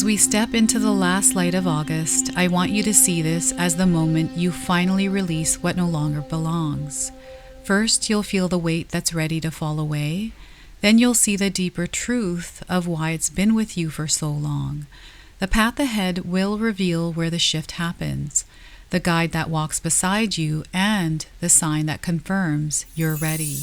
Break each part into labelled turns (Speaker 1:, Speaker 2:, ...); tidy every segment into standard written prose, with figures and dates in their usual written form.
Speaker 1: we step into the last light of August, I want you to see this as the moment you finally release what no longer belongs. First, you'll feel the weight that's ready to fall away. Then you'll see the deeper truth of why it's been with you for so long. The path ahead will reveal where the shift happens, the guide that walks beside you, and the sign that confirms you're ready.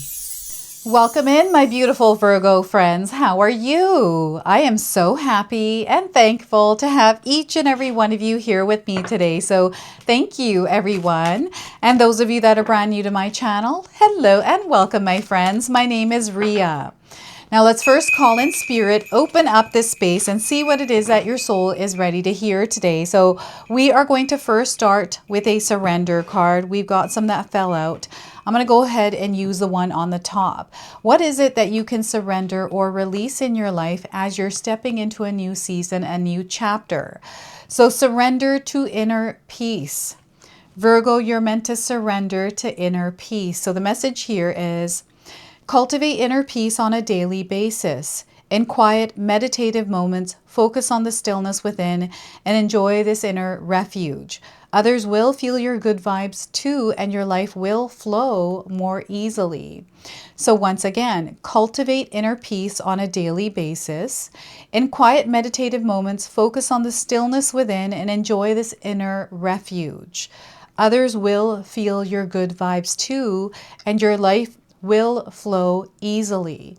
Speaker 1: Welcome in, my beautiful Virgo friends. How are you? I am so happy and thankful to have each and every one of you here with me today. So thank you, everyone. And those of you that are brand new to my channel, hello and welcome, my friends. My name is Ria. Now let's first call in spirit, open up this space and see what it is that your soul is ready to hear today. So we are going to first start with a surrender card. We've got some that fell out. I'm going to go ahead and use the one on the top. What is it that you can surrender or release in your life as you're stepping into a new season, a new chapter? So surrender to inner peace. Virgo, you're meant to surrender to inner peace. So the message here is cultivate inner peace on a daily basis. In quiet, meditative moments, focus on the stillness within and enjoy this inner refuge. Others will feel your good vibes too, and your life will flow more easily. So once again, cultivate inner peace on a daily basis. In quiet, meditative moments, focus on the stillness within and enjoy this inner refuge. Others will feel your good vibes too, and your life will flow easily.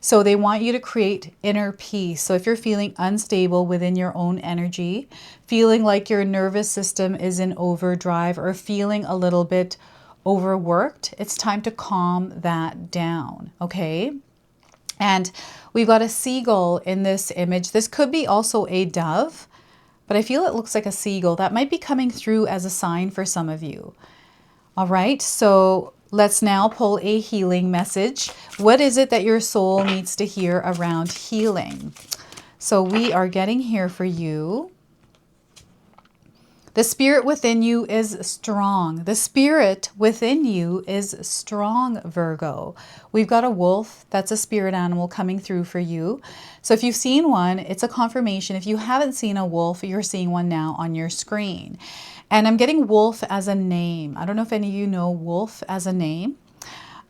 Speaker 1: So they want you to create inner peace. So if you're feeling unstable within your own energy, feeling like your nervous system is in overdrive or feeling a little bit overworked, it's time to calm that down, okay? And we've got a seagull in this image. This could be also a dove, but I feel it looks like a seagull. That might be coming through as a sign for some of you. All right, so let's now pull a healing message. What is it that your soul needs to hear around healing? So we are getting here for you. The spirit within you is strong. The spirit within you is strong, Virgo. We've got a wolf. That's a spirit animal coming through for you. So if you've seen one, it's a confirmation. If you haven't seen a wolf, you're seeing one now on your screen. And I'm getting wolf as a name. I don't know if any of you know wolf as a name.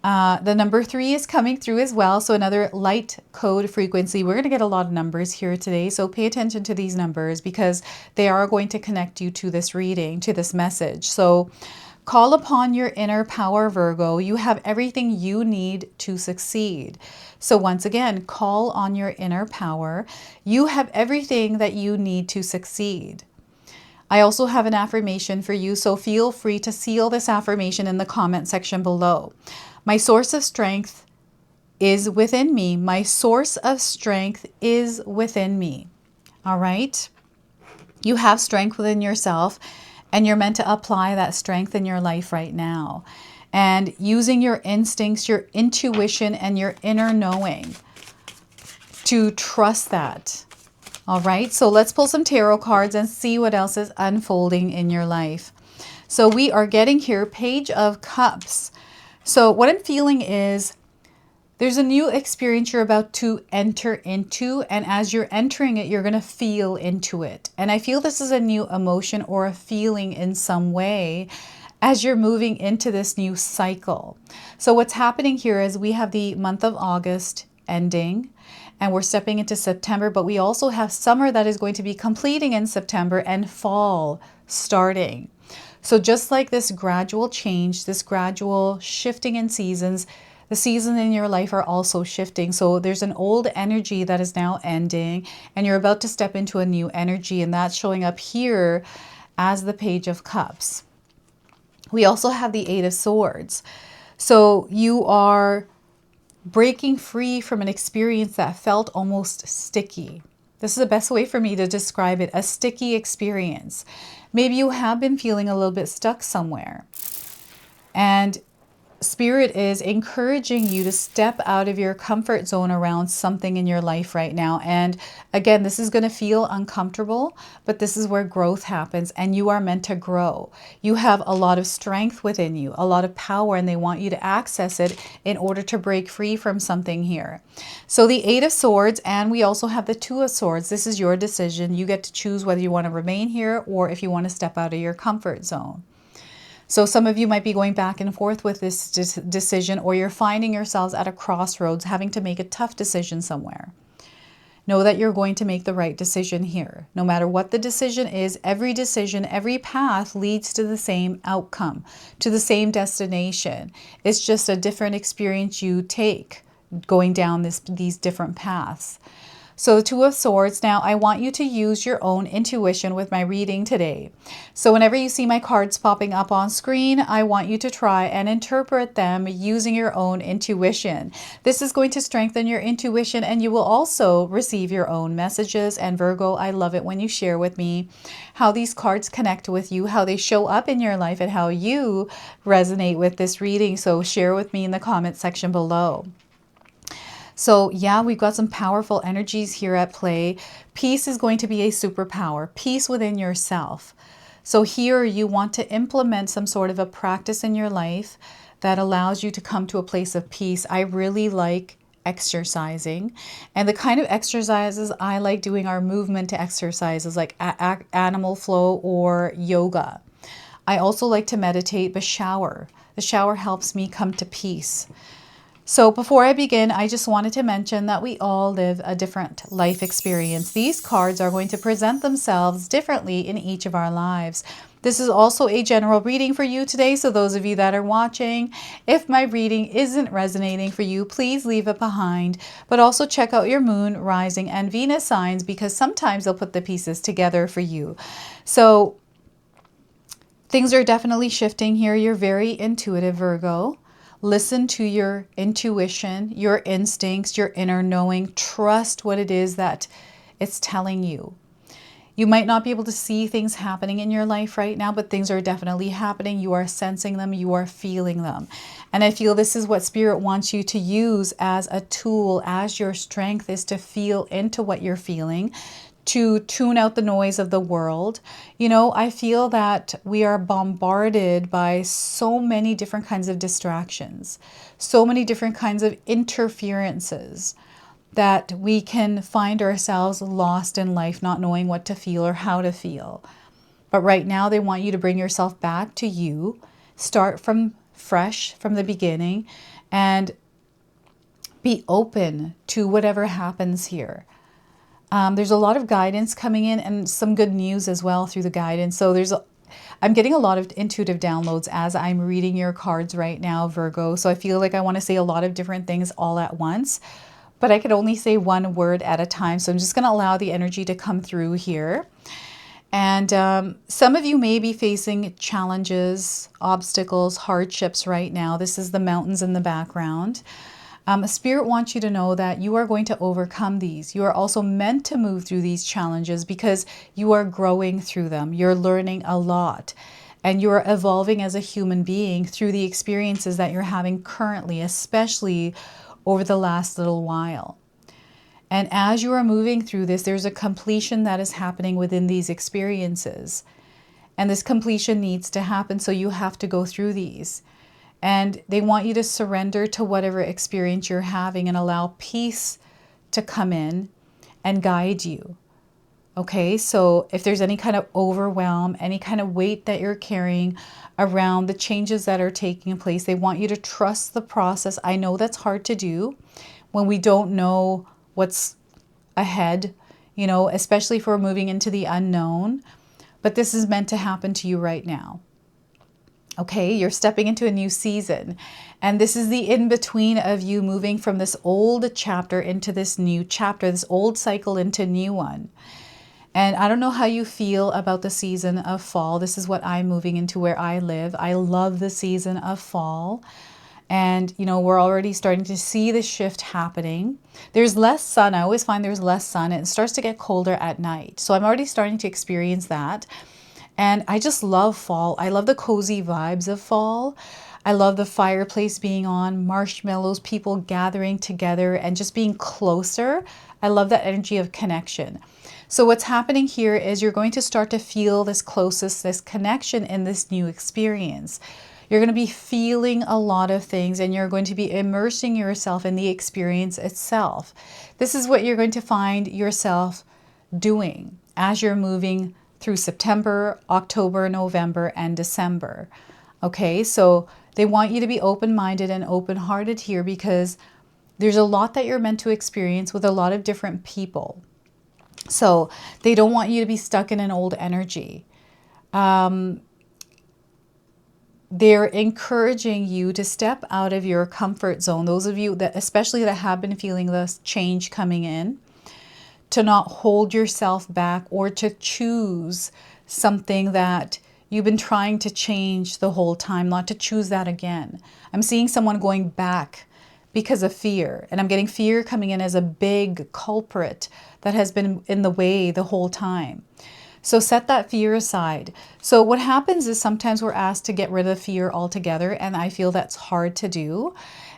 Speaker 1: The number 3 is coming through as well. So another light code frequency. We're going to get a lot of numbers here today. So pay attention to these numbers because they are going to connect you to this reading, to this message. So call upon your inner power, Virgo. You have everything you need to succeed. So once again, call on your inner power. You have everything that you need to succeed. I also have an affirmation for you, so feel free to seal this affirmation in the comment section below. My source of strength is within me. My source of strength is within me. All right? You have strength within yourself, and you're meant to apply that strength in your life right now. And using your instincts, your intuition, and your inner knowing to trust that. All right, so let's pull some tarot cards and see what else is unfolding in your life. So we are getting here, Page of Cups. So what I'm feeling is there's a new experience you're about to enter into, and as you're entering it, you're going to feel into it. And I feel this is a new emotion or a feeling in some way as you're moving into this new cycle. So what's happening here is we have the month of August ending, and we're stepping into September, but we also have summer that is going to be completing in September and fall starting. So just like this gradual change, this gradual shifting in seasons, the seasons in your life are also shifting. So there's an old energy that is now ending, and you're about to step into a new energy, and that's showing up here as the Page of Cups. We also have the Eight of Swords. So you are breaking free from an experience that felt almost sticky. This is the best way for me to describe it, a sticky experience. Maybe you have been feeling a little bit stuck somewhere. And Spirit is encouraging you to step out of your comfort zone around something in your life right now. And again, this is going to feel uncomfortable, but this is where growth happens, and you are meant to grow. You have a lot of strength within you, a lot of power, and they want you to access it in order to break free from something here. So the Eight of Swords, and we also have the Two of Swords. This is your decision. You get to choose whether you want to remain here or if you want to step out of your comfort zone. So some of you might be going back and forth with this decision, or you're finding yourselves at a crossroads having to make a tough decision somewhere. Know that you're going to make the right decision here. No matter what the decision is, every decision, every path leads to the same outcome, to the same destination. It's just a different experience you take going down these different paths. So the Two of Swords, now I want you to use your own intuition with my reading today. So whenever you see my cards popping up on screen, I want you to try and interpret them using your own intuition. This is going to strengthen your intuition, and you will also receive your own messages. And Virgo, I love it when you share with me how these cards connect with you, how they show up in your life, and how you resonate with this reading. So share with me in the comment section below. So yeah, we've got some powerful energies here at play. Peace is going to be a superpower, peace within yourself. So here you want to implement some sort of a practice in your life that allows you to come to a place of peace. I really like exercising, and the kind of exercises I like doing are movement exercises like animal flow or yoga. I also like to meditate, but shower. The shower helps me come to peace. So before I begin, I just wanted to mention that we all live a different life experience. These cards are going to present themselves differently in each of our lives. This is also a general reading for you today, so those of you that are watching, if my reading isn't resonating for you, please leave it behind. But also check out your moon, rising, and Venus signs, because sometimes they'll put the pieces together for you. So things are definitely shifting here. You're very intuitive, Virgo. Listen to your intuition, your instincts, your inner knowing. Trust what it is that it's telling you. You might not be able to see things happening in your life right now, but things are definitely happening. You are sensing them, you are feeling them. And I feel this is what Spirit wants you to use as a tool, as your strength, is to feel into what you're feeling, to tune out the noise of the world. You know, I feel that we are bombarded by so many different kinds of distractions, so many different kinds of interferences, that we can find ourselves lost in life, not knowing what to feel or how to feel. But right now, they want you to bring yourself back to you, start from fresh, from the beginning, and be open to whatever happens here. There's a lot of guidance coming in, and some good news as well through the guidance. So I'm getting a lot of intuitive downloads as I'm reading your cards right now, Virgo. So I feel like I want to say a lot of different things all at once, but I could only say one word at a time. So I'm just going to allow the energy to come through here. And some of you may be facing challenges, obstacles, hardships right now. This is the mountains in the background. Spirit wants you to know that you are going to overcome these. You are also meant to move through these challenges because you are growing through them. You're learning a lot, and you're evolving as a human being through the experiences that you're having currently, especially over the last little while. And as you are moving through this, there's a completion that is happening within these experiences. And this completion needs to happen, so you have to go through these. And they want you to surrender to whatever experience you're having and allow peace to come in and guide you. Okay, so if there's any kind of overwhelm, any kind of weight that you're carrying around the changes that are taking place, they want you to trust the process. I know that's hard to do when we don't know what's ahead, you know, especially if we're moving into the unknown. But this is meant to happen to you right now. Okay, you're stepping into a new season, and this is the in-between of you moving from this old chapter into this new chapter, this old cycle into a new one. And I don't know how you feel about the season of fall. This is what I'm moving into where I live. I love the season of fall. And, you know, we're already starting to see the shift happening. There's less sun. I always find there's less sun, and it starts to get colder at night. So I'm already starting to experience that. And I just love fall. I love the cozy vibes of fall. I love the fireplace being on, marshmallows, people gathering together and just being closer. I love that energy of connection. So what's happening here is you're going to start to feel this closeness, this connection in this new experience. You're going to be feeling a lot of things and you're going to be immersing yourself in the experience itself. This is what you're going to find yourself doing as you're moving through September, October, November, and December. Okay, so they want you to be open-minded and open-hearted here because there's a lot that you're meant to experience with a lot of different people. So they don't want you to be stuck in an old energy. They're encouraging you to step out of your comfort zone. Those of you that, especially that have been feeling this change coming in, to not hold yourself back or to choose something that you've been trying to change the whole time, not to choose that again. I'm seeing someone going back because of fear, and I'm getting fear coming in as a big culprit that has been in the way the whole time. So set that fear aside. So what happens is sometimes we're asked to get rid of fear altogether, and I feel that's hard to do.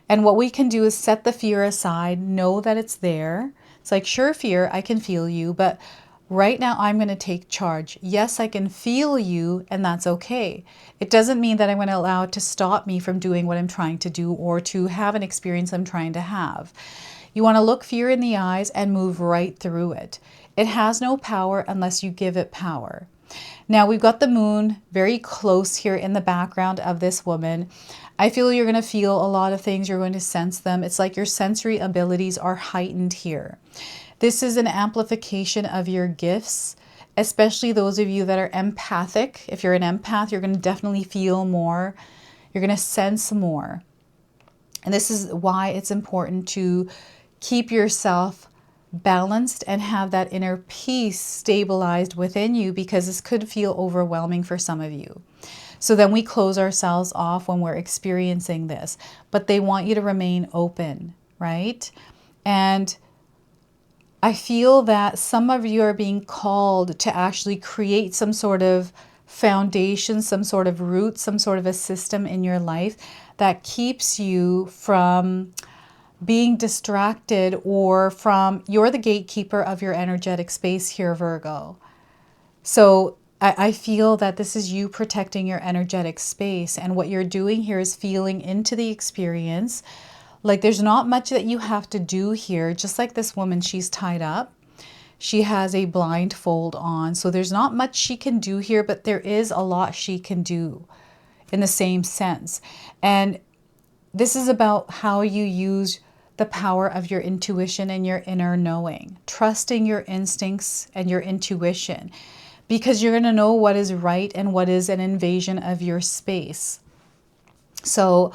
Speaker 1: And what we can do is set the fear aside, know that it's there. It's like, sure, fear, I can feel you, but right now I'm going to take charge. Yes, I can feel you, and that's okay. It doesn't mean that I'm going to allow it to stop me from doing what I'm trying to do or to have an experience I'm trying to have. You want to look fear in the eyes and move right through it. It has no power unless you give it power. Now we've got the moon very close here in the background of this woman. I feel you're going to feel a lot of things. You're going to sense them. It's like your sensory abilities are heightened here. This is an amplification of your gifts, especially those of you that are empathic. If you're an empath, you're going to definitely feel more. You're going to sense more. And this is why it's important to keep yourself balanced and have that inner peace stabilized within you, because this could feel overwhelming for some of you. So then we close ourselves off when we're experiencing this, but they want you to remain open, right? And I feel that some of you are being called to actually create some sort of foundation, some sort of root, some sort of a system in your life that keeps you from being distracted or from, you're the gatekeeper of your energetic space here, Virgo. So I feel that this is you protecting your energetic space. And what you're doing here is feeling into the experience. Like there's not much that you have to do here. Just like this woman, she's tied up. She has a blindfold on. So there's not much she can do here, but there is a lot she can do in the same sense. And this is about how you use the power of your intuition and your inner knowing, trusting your instincts and your intuition, because you're going to know what is right and what is an invasion of your space. So,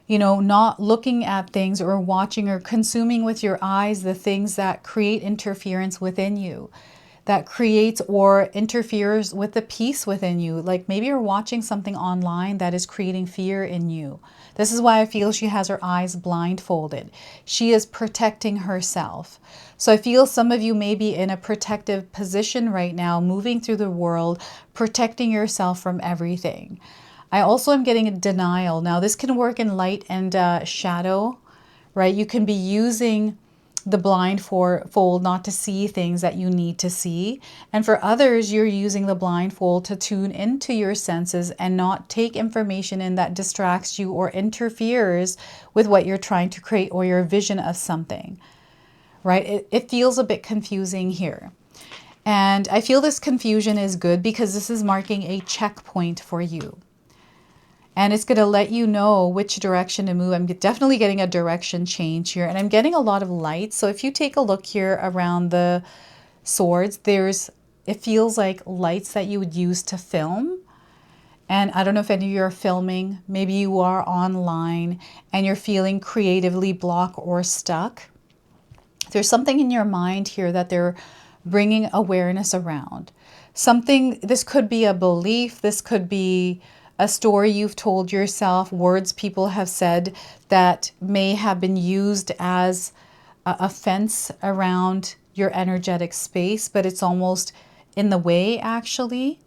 Speaker 1: you know, not looking at things or watching or consuming with your eyes the things that create interference within you, that creates or interferes with the peace within you. Like maybe you're watching something online that is creating fear in you. This is why I feel she has her eyes blindfolded. She is protecting herself. So I feel some of you may be in a protective position right now, moving through the world, protecting yourself from everything. I also am getting a denial. Now this can work in light and shadow, right? You can be using the blindfold not to see things that you need to see. And for others, you're using the blindfold to tune into your senses and not take information in that distracts you or interferes with what you're trying to create or your vision of something, right? It feels a bit confusing here. And I feel this confusion is good because this is marking a checkpoint for you. And it's going to let you know which direction to move. I'm definitely getting a direction change here. And I'm getting a lot of light. So if you take a look here around the swords, it feels like lights that you would use to film. And I don't know if any of you are filming. Maybe you are online and you're feeling creatively blocked or stuck. There's something in your mind here that they're bringing awareness around. Something, this could be a belief. This could be a story you've told yourself, words people have said that may have been used as a fence around your energetic space, but it's almost in the way actually.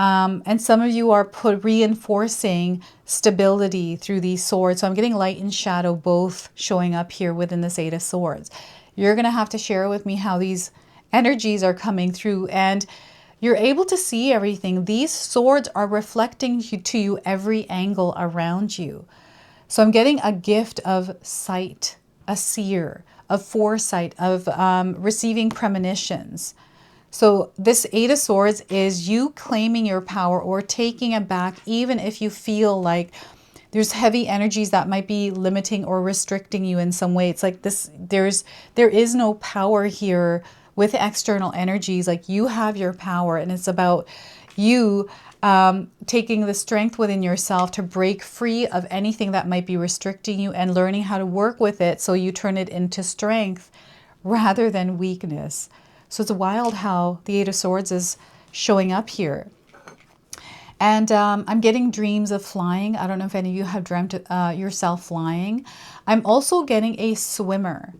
Speaker 1: And some of you are reinforcing stability through these swords. So I'm getting light and shadow both showing up here within this Eight of Swords. You're going to have to share with me how these energies are coming through, and you're able to see everything. These swords are reflecting to you every angle around you. So I'm getting a gift of sight, a seer, of foresight, of receiving premonitions. So this Eight of Swords is you claiming your power or taking it back, even if you feel like there's heavy energies that might be limiting or restricting you in some way. It's like this, there is no power here with external energies. Like, you have your power, and it's about you taking the strength within yourself to break free of anything that might be restricting you and learning how to work with it so you turn it into strength rather than weakness. So it's wild how the Eight of Swords is showing up here. And I'm getting dreams of flying. I don't know if any of you have dreamt yourself flying. I'm also getting a swimmer.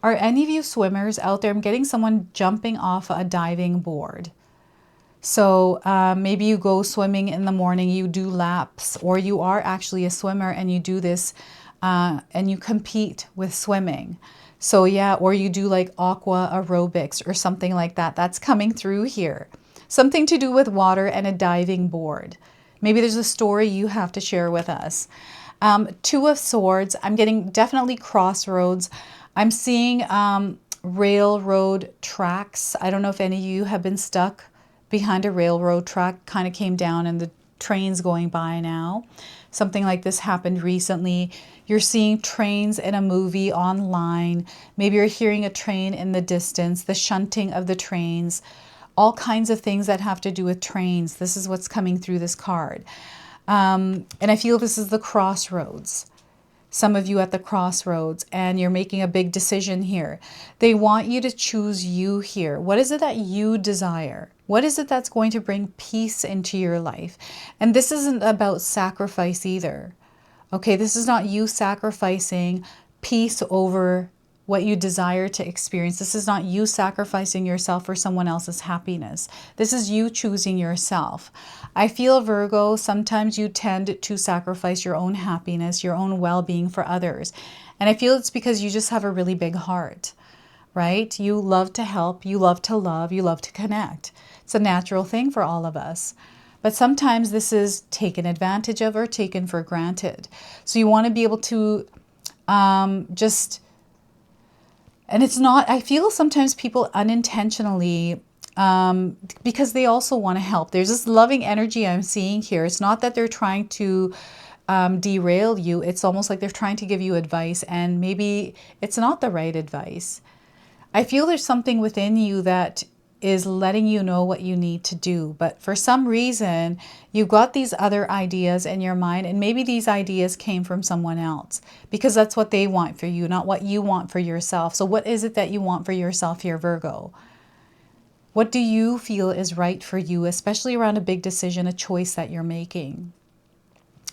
Speaker 1: Are any of you swimmers out there? I'm getting someone jumping off a diving board. So maybe you go swimming in the morning, you do laps, or you are actually a swimmer and you do this and you compete with swimming. So yeah, or you do like aqua aerobics or something like that. That's coming through here. Something to do with water and a diving board. Maybe there's a story you have to share with us. Two of Swords, I'm getting definitely crossroads. I'm seeing railroad tracks. I don't know if any of you have been stuck behind a railroad track, kind of came down and the train's going by now. Something like this happened recently. You're seeing trains in a movie online. Maybe you're hearing a train in the distance, the shunting of the trains, all kinds of things that have to do with trains. This is what's coming through this card. And I feel this is the crossroads. Some of you at the crossroads, and you're making a big decision here. They want you to choose you here. What is it that you desire? What is it that's going to bring peace into your life? And this isn't about sacrifice either. Okay, this is not you sacrificing peace over what you desire to experience. This is not you sacrificing yourself for someone else's happiness. This is you choosing yourself. I feel, Virgo, sometimes you tend to sacrifice your own happiness, your own well-being for others. And I feel it's because you just have a really big heart, right? You love to help, you love to love, you love to connect. It's a natural thing for all of us. But sometimes this is taken advantage of or taken for granted. So you want to be able to and it's not, I feel sometimes people unintentionally, because they also want to help. There's this loving energy I'm seeing here. It's not that they're trying to derail you. It's almost like they're trying to give you advice, and maybe it's not the right advice. I feel there's something within you that is letting you know what you need to do. But for some reason, you've got these other ideas in your mind, and maybe these ideas came from someone else because that's what they want for you, not what you want for yourself. So what is it that you want for yourself here, Virgo? What do you feel is right for you, especially around a big decision, a choice that you're making?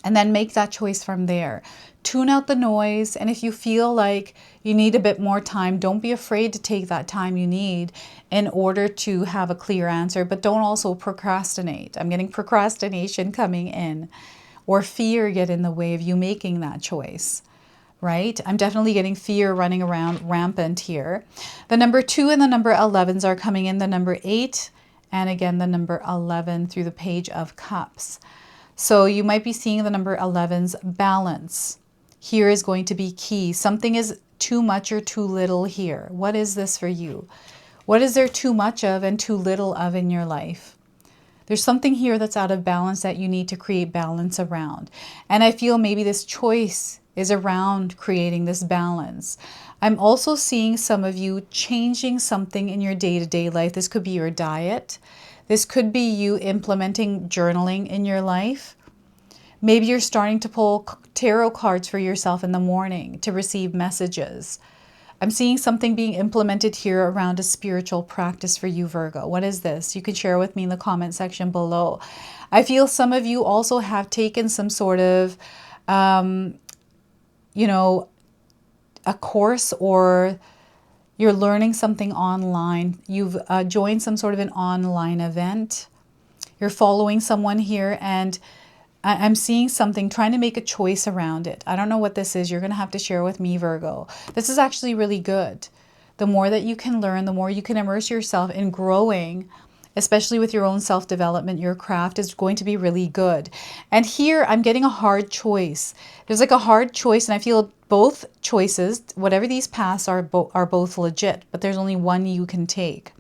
Speaker 1: And then make that choice from there. Tune out the noise. And if you feel like you need a bit more time, don't be afraid to take that time you need in order to have a clear answer. But don't also procrastinate. I'm getting procrastination coming in, or fear get in the way of you making that choice, right? I'm definitely getting fear running around rampant here. The number 2 and the number 11s are coming in. The number 8 and again the number 11 through the Page of Cups. So you might be seeing the number 11's balance. Here is going to be key. Something is too much or too little here. What is this for you? What is there too much of and too little of in your life? There's something here that's out of balance that you need to create balance around. And I feel maybe this choice is around creating this balance. I'm also seeing some of you changing something in your day-to-day life. This could be your diet. This could be you implementing journaling in your life. Maybe you're starting to pull tarot cards for yourself in the morning to receive messages. I'm seeing something being implemented here around a spiritual practice for you, Virgo. What is this? You can share with me in the comment section below. I feel some of you also have taken some sort of, you know, a course, or you're learning something online. You've joined some sort of an online event. You're following someone here, and I'm seeing something, trying to make a choice around it. I don't know what this is. You're going to have to share with me, Virgo. This is actually really good. The more that you can learn, the more you can immerse yourself in growing, especially with your own self-development, your craft is going to be really good. And here I'm getting a hard choice. There's like a hard choice, and I feel both choices, whatever these paths are both legit, but there's only one you can take.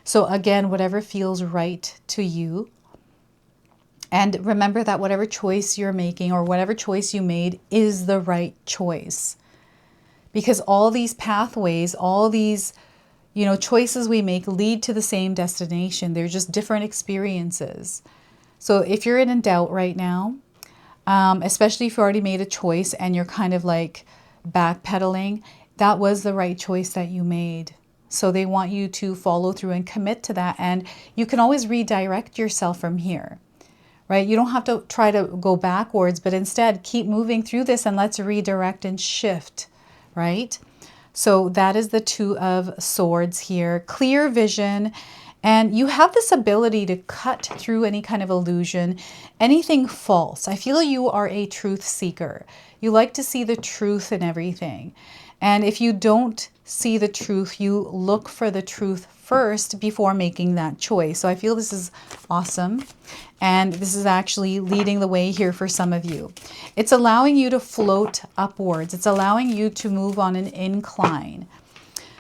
Speaker 1: So again, whatever feels right to you. And remember that whatever choice you're making or whatever choice you made is the right choice. Because all these pathways, all these, choices we make lead to the same destination. They're just different experiences. So if you're in doubt right now, especially if you already made a choice and you're kind of like backpedaling, that was the right choice that you made. So they want you to follow through and commit to that. And you can always redirect yourself from here. Right? You don't have to try to go backwards, but instead keep moving through this and let's redirect and shift, right? So that is the Two of Swords here. Clear vision, and you have this ability to cut through any kind of illusion, anything false. I feel you are a truth seeker. You like to see the truth in everything. And if you don't see the truth, you look for the truth first before making that choice. So I feel this is awesome. And this is actually leading the way here for some of you. It's allowing you to float upwards. It's allowing you to move on an incline.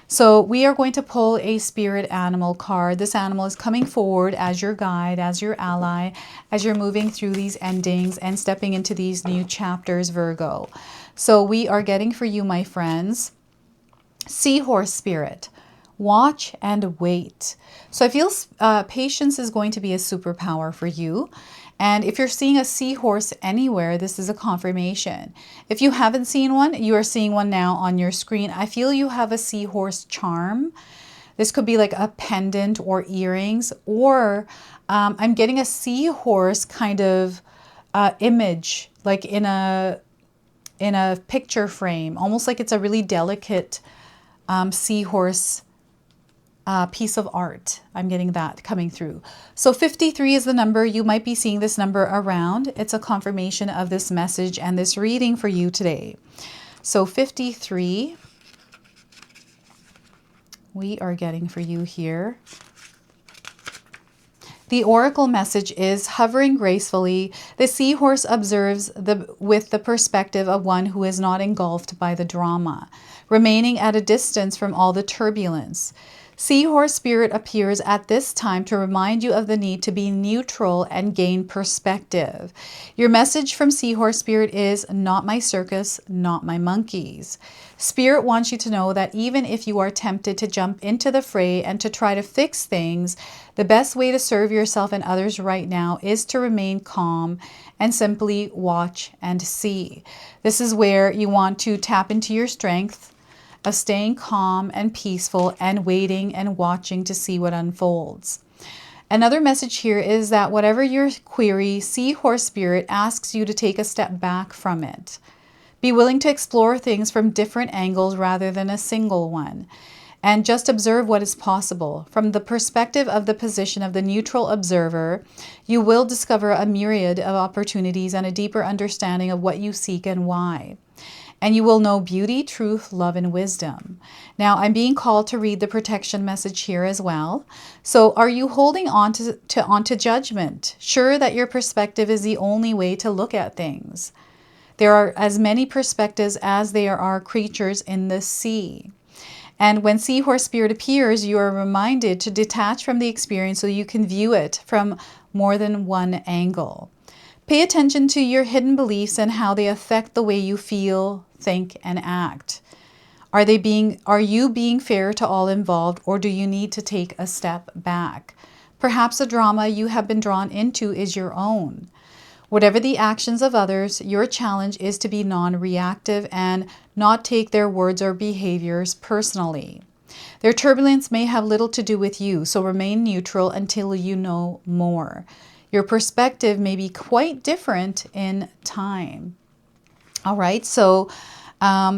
Speaker 1: So we are going to pull a spirit animal card. This animal is coming forward as your guide, as your ally, as you're moving through these endings and stepping into these new chapters, Virgo. So we are getting for you, my friends, Seahorse spirit. Watch and wait. So I feel patience is going to be a superpower for you. And if you're seeing a seahorse anywhere, this is a confirmation. If you haven't seen one, you are seeing one now on your screen. I feel you have a seahorse charm. This could be like a pendant or earrings, or I'm getting a seahorse kind of image, like in a picture frame, almost like it's a really delicate seahorse piece of art. I'm getting that coming through. So 53 is the number. You might be seeing this number around. It's a confirmation of this message and this reading for you today. So 53, we are getting for you here. The oracle message is hovering gracefully. The seahorse observes with the perspective of one who is not engulfed by the drama, remaining at a distance from all the turbulence. Seahorse spirit appears at this time to remind you of the need to be neutral and gain perspective. Your message from Seahorse spirit is, not my circus, not my monkeys. Spirit wants you to know that even if you are tempted to jump into the fray and to try to fix things, the best way to serve yourself and others right now is to remain calm and simply watch and see. This is where you want to tap into your strength of staying calm and peaceful and waiting and watching to see what unfolds. Another message here is that whatever your query, Seahorse spirit asks you to take a step back from it. Be willing to explore things from different angles rather than a single one. And just observe what is possible. From the perspective of the position of the neutral observer, you will discover a myriad of opportunities and a deeper understanding of what you seek and why. And you will know beauty, truth, love, and wisdom. Now, I'm being called to read the protection message here as well. So are you holding on to judgment, sure that your perspective is the only way to look at things? There are as many perspectives as there are creatures in the sea. And when Seahorse spirit appears, you are reminded to detach from the experience so you can view it from more than one angle. Pay attention to your hidden beliefs and how they affect the way you feel, think, and act. Are you being fair to all involved, or do you need to take a step back? Perhaps the drama you have been drawn into is your own. Whatever the actions of others, your challenge is to be non-reactive and not take their words or behaviors personally. Their turbulence may have little to do with you, so remain neutral until you know more. Your perspective may be quite different in time. All right, so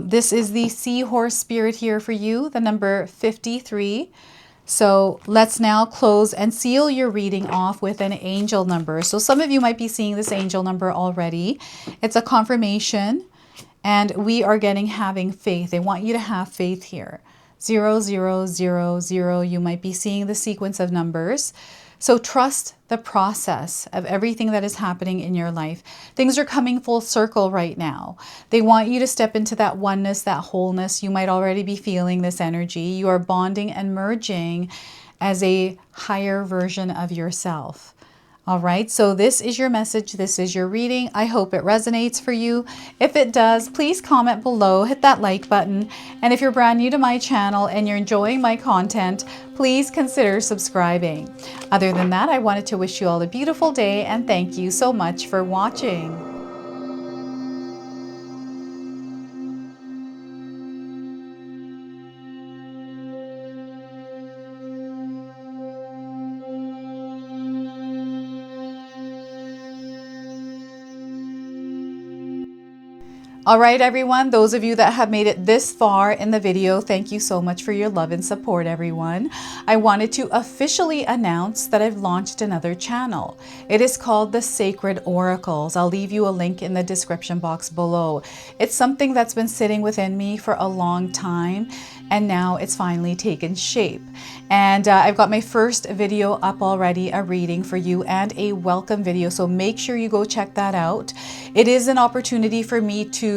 Speaker 1: this is the Seahorse spirit here for you, the number 53. So let's now close and seal your reading off with an angel number. So some of you might be seeing this angel number already. It's a confirmation, and we are getting having faith. They want you to have faith here. 0000. You might be seeing the sequence of numbers. So trust the process of everything that is happening in your life. Things are coming full circle right now. They want you to step into that oneness, that wholeness. You might already be feeling this energy. You are bonding and merging as a higher version of yourself. All right, so this is your message. This is your reading. I hope it resonates for you. If it does, please comment below, hit that like button. And if you're brand new to my channel and you're enjoying my content, please consider subscribing. Other than that, I wanted to wish you all a beautiful day and thank you so much for watching. All right, everyone, those of you that have made it this far in the video, thank you so much for your love and support, everyone. I wanted to officially announce that I've launched another channel. It is called The Sacred Oracles. I'll leave you a link in the description box below. It's something that's been sitting within me for a long time, and now it's finally taken shape. And I've got my first video up already, a reading for you and a welcome video. So make sure you go check that out. It is an opportunity for me to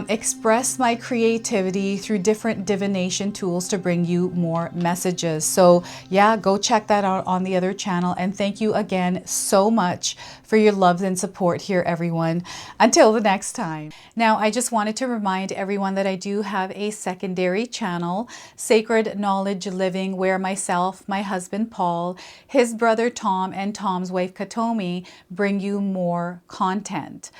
Speaker 1: express my creativity through different divination tools to bring you more messages. So yeah, go check that out on the other channel. And thank you again so much for your love and support here, everyone. Until the next time. Now, I just wanted to remind everyone that I do have a secondary channel, Sacred Knowledge Living, where myself, my husband Paul, his brother Tom, and Tom's wife Katomi bring you more content.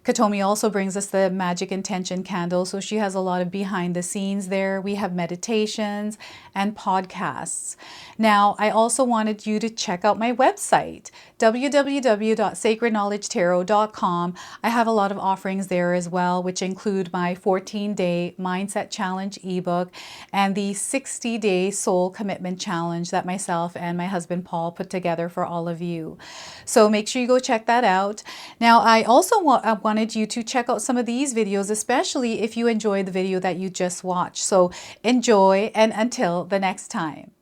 Speaker 1: Katomi also brings us the Magic Intention candle, so she has a lot of behind the scenes there. We have meditations and podcasts. Now, I also wanted you to check out my website, www.sacredknowledgetarot.com. I have a lot of offerings there as well, which include my 14-day Mindset Challenge ebook and the 60-day Soul Commitment Challenge that myself and my husband Paul put together for all of you. So make sure you go check that out. Now, I also wanted you to check out some of these videos, especially if you enjoyed the video that you just watched. So enjoy, and until the next time.